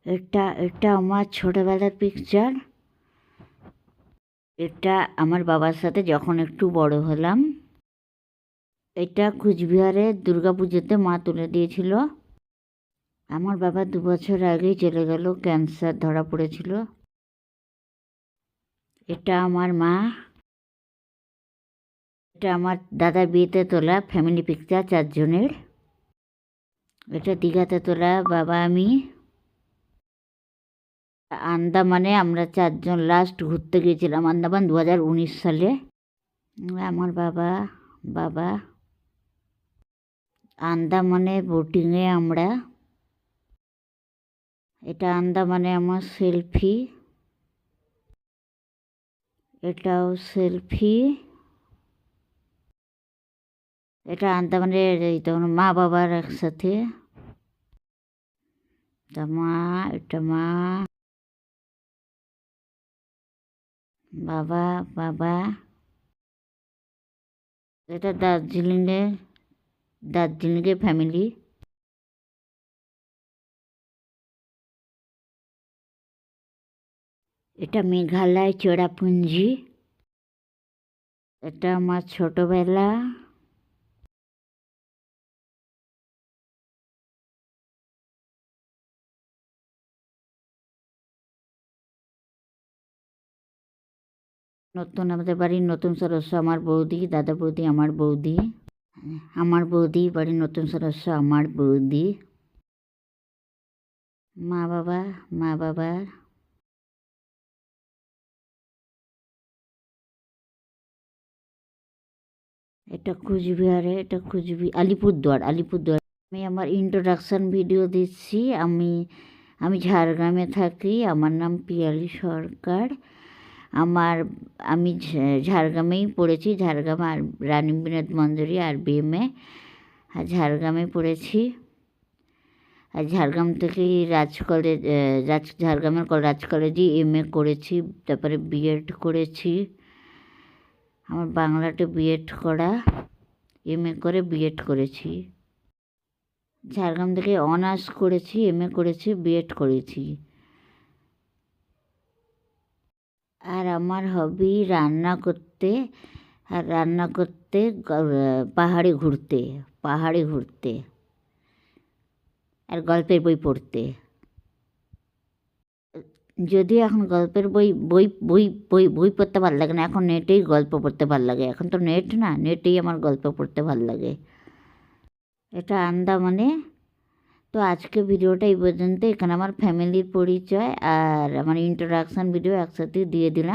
এটা এটা আমার ছোটবেলার পিকচার। এটা আমার বাবার সাথে যখন একটু বড় হলাম। এটা কুচবিহারে দুর্গাপুজোতে মা তুলে দিয়েছিল। আমার বাবা 2 বছর আগেই চলে গেল, ক্যান্সার ধরা পড়েছিল। এটা আমার মা। এটা আমার দাদার বিয়েতে তোলা ফ্যামিলি পিকচার 4 জনের। এটা দীঘাতে তোলা বাবা আমি। আন্দামানে আমরা 4 জন লাস্ট ঘুরতে গিয়েছিলাম আন্দামান 2019 সালে। আমার বাবা বাবা আন্দামানে বোটিংয়ে আমরা। এটা আন্দামানে আমার সেলফি। এটাও সেলফি। এটা আন্দামানের এই তখন মা বাবার একসাথে। এটা মা, এটা মা, বাবা বাবা। এটা দার্জিলিংয়ে ফ্যামিলি। এটা মেঘালয় চেরাপুঞ্জি। এটা আমার ছোটবেলা। নতুন আমাদের বাড়ির নতুন সদস্য আমার বৌদি, দাদা বৌদি আমার বৌদি। আমার বৌদি বাড়ির নতুন সদস্য আমার বৌদি। মা বাবা মা বাবা। এটা কুচবিহারে, এটা আলিপুরদুয়ার। আমি আমার ইন্ট্রোডাকশন ভিডিও দিচ্ছি। আমি ঝাড়গ্রামে থাকি। আমার নাম পিয়ালি সরকার। আমি ঝাড়গ্রামেই পড়েছি। ঝাড়গ্রাম আর রানী বিনোদ মঞ্জুরি আর বিএমএ আর ঝাড়গ্রামে পড়েছি। আর ঝাড়গ্রাম থেকেই ঝাড়গ্রামের রাজ কলেজে এমএ করেছি, তারপরে বিএড করেছি। আমার বাংলাতে বিএড করা, এমএ করে বিএড করেছি। ঝাড়গ্রাম থেকে অনার্স করেছি, এমএ করেছি, বিএড করেছি। আর আমার হবি রান্না করতে, পাহাড়ে ঘুরতে আর গল্পের বই পড়তে। যদিও এখন গল্পের বই বই বই বই বই পড়তে ভালো লাগে না, এখন নেটেই গল্প পড়তে ভালো লাগে। এখন তো নেট না, নেটেই আমার গল্প পড়তে ভালো লাগে। এটা আন্দামানে। তো আজকে ভিডিওটা এই পর্যন্ত। এখানে আমার ফ্যামিলির পরিচয় আর আমার ইন্ট্রোডাকশান ভিডিও একসাথে দিয়ে দিলাম।